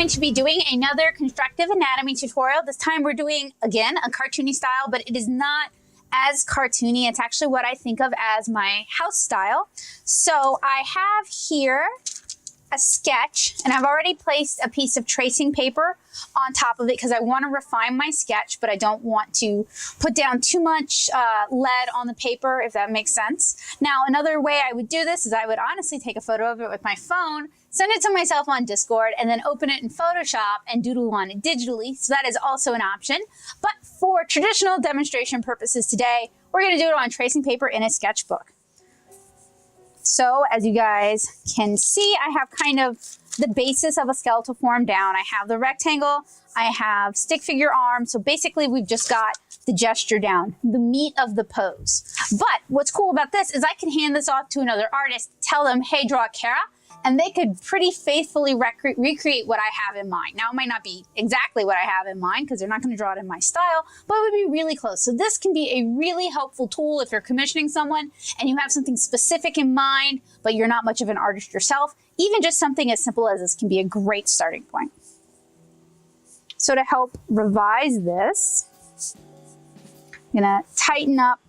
going to be doing another constructive anatomy tutorial. This time we're doing, again, a cartoony style, but it is not as cartoony. It's actually what I think of as my house style. So I have here a sketch, and I've already placed a piece of tracing paper on top of it because I want to refine my sketch, but I don't want to put down too much lead on the paper, if that makes sense. Now, another way I would do this is I would honestly take a photo of it with my phone, send it to myself on Discord, and then open it in Photoshop and doodle on it digitally. So that is also an option. But for traditional demonstration purposes today, we're going to do it on tracing paper in a sketchbook. So as you guys can see, I have kind of the basis of a skeletal form down. I have the rectangle, I have stick figure arm. So basically we've just got the gesture down, the meat of the pose. But what's cool about this is I can hand this off to another artist, tell them, hey, draw Kara, and they could pretty faithfully recreate what I have in mind. Now, it might not be exactly what I have in mind because they're not going to draw it in my style, but it would be really close. So this can be a really helpful tool if you're commissioning someone and you have something specific in mind, but you're not much of an artist yourself. Even just something as simple as this can be a great starting point. So to help revise this, I'm going to tighten up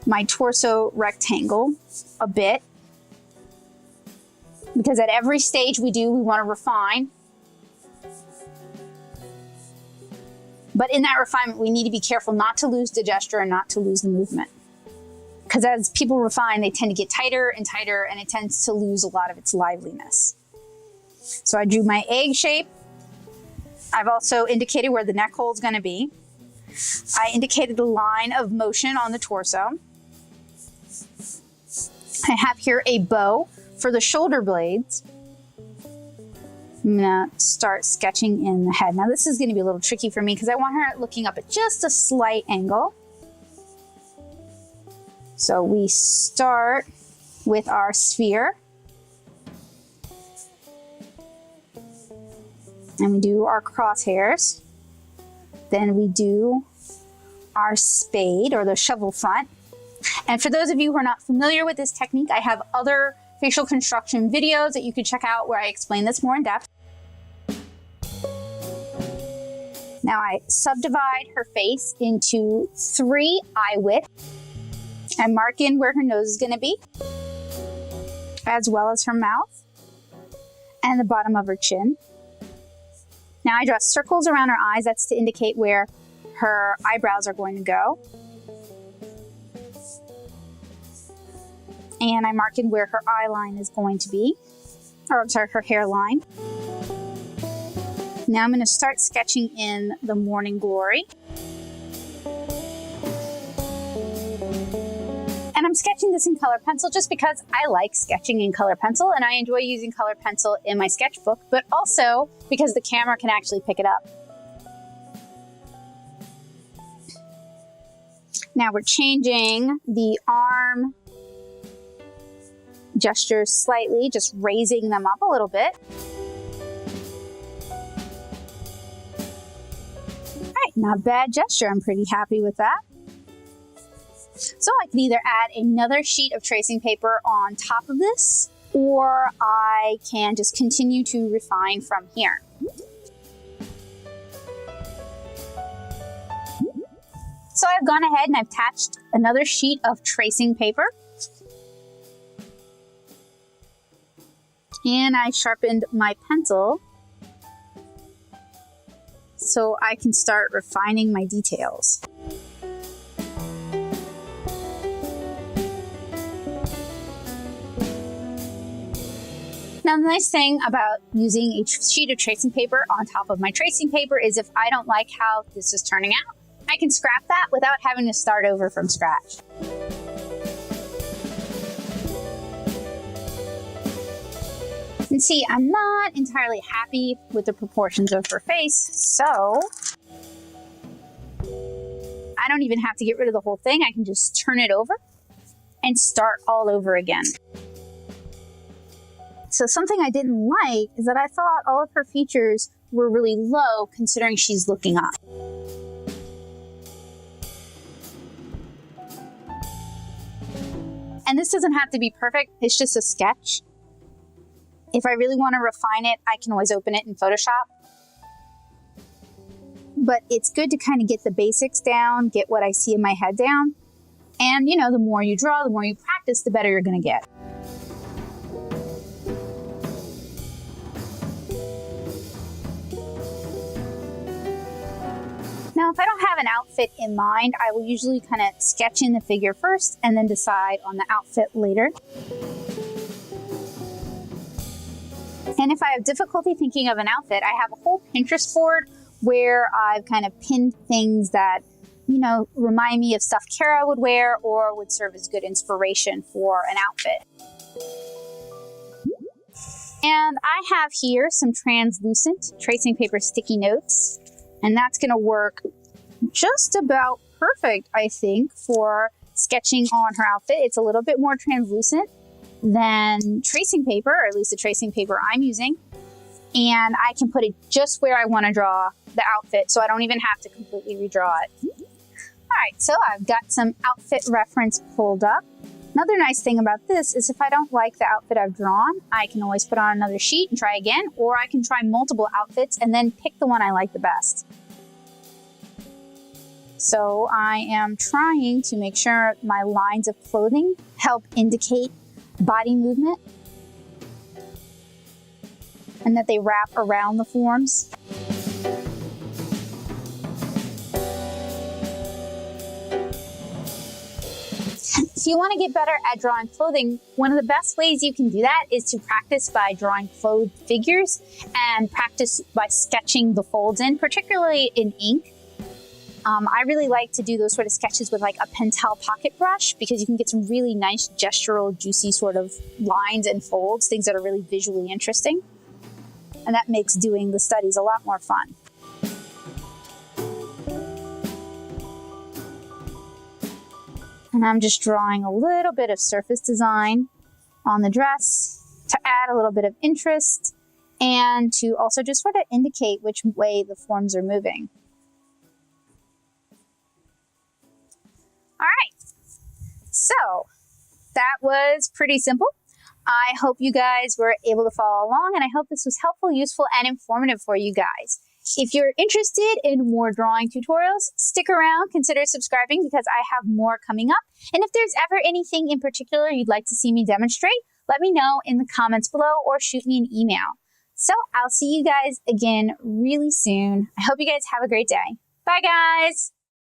my torso rectangle a bit, because at every stage we want to refine. But in that refinement, we need to be careful not to lose the gesture and not to lose the movement. Because as people refine, they tend to get tighter and tighter, and it tends to lose a lot of its liveliness. So I drew my egg shape. I've also indicated where the neck hole is going to be. I indicated the line of motion on the torso. I have here a bow for the shoulder blades. I'm gonna start sketching in the head. Now this is gonna be a little tricky for me because I want her looking up at just a slight angle. So we start with our sphere. And we do our crosshairs. Then we do our spade or the shovel front. And for those of you who are not familiar with this technique, I have other facial construction videos that you can check out where I explain this more in depth. Now I subdivide her face into 3 eye widths. I mark in where her nose is going to be, as well as her mouth and the bottom of her chin. Now I draw circles around her eyes. That's to indicate where her eyebrows are going to go. And I mark in where her eye line is going to be, or I'm sorry, her hairline. Now I'm going to start sketching in the morning glory. And I'm sketching this in color pencil just because I like sketching in color pencil and I enjoy using color pencil in my sketchbook, but also because the camera can actually pick it up. Now we're changing the arm gestures slightly, just raising them up a little bit. All right, not bad gesture. I'm pretty happy with that. So I can either add another sheet of tracing paper on top of this, or I can just continue to refine from here. So I've gone ahead and I've attached another sheet of tracing paper. And I sharpened my pencil so I can start refining my details. Now, the nice thing about using a sheet of tracing paper on top of my tracing paper is if I don't like how this is turning out, I can scrap that without having to start over from scratch. And see, I'm not entirely happy with the proportions of her face, so I don't even have to get rid of the whole thing. I can just turn it over and start all over again. So something I didn't like is that I thought all of her features were really low considering she's looking up. And this doesn't have to be perfect, it's just a sketch. If I really want to refine it, I can always open it in Photoshop. But it's good to kind of get the basics down, get what I see in my head down. And, the more you draw, the more you practice, the better you're going to get. Now, if I don't have an outfit in mind, I will usually kind of sketch in the figure first and then decide on the outfit later. And if I have difficulty thinking of an outfit, I have a whole Pinterest board where I've kind of pinned things that, remind me of stuff Kara would wear or would serve as good inspiration for an outfit. And I have here some translucent tracing paper sticky notes, and that's going to work just about perfect, I think, for sketching on her outfit. It's a little bit more translucent than tracing paper, or at least the tracing paper I'm using. And I can put it just where I want to draw the outfit, so I don't even have to completely redraw it. All right, so I've got some outfit reference pulled up. Another nice thing about this is if I don't like the outfit I've drawn, I can always put on another sheet and try again, or I can try multiple outfits and then pick the one I like the best. So I am trying to make sure my lines of clothing help indicate body movement and that they wrap around the forms. If you want to get better at drawing clothing, one of the best ways you can do that is to practice by drawing clothed figures and practice by sketching the folds in, particularly in ink. I really like to do those sort of sketches with like a Pentel pocket brush because you can get some really nice gestural, juicy sort of lines and folds, things that are really visually interesting. And that makes doing the studies a lot more fun. And I'm just drawing a little bit of surface design on the dress to add a little bit of interest and to also just sort of indicate which way the forms are moving. All right, so that was pretty simple. I hope you guys were able to follow along, and I hope this was helpful, useful, and informative for you guys. If you're interested in more drawing tutorials, stick around, consider subscribing because I have more coming up. And if there's ever anything in particular you'd like to see me demonstrate, let me know in the comments below or shoot me an email. So I'll see you guys again really soon. I hope you guys have a great day. Bye, guys.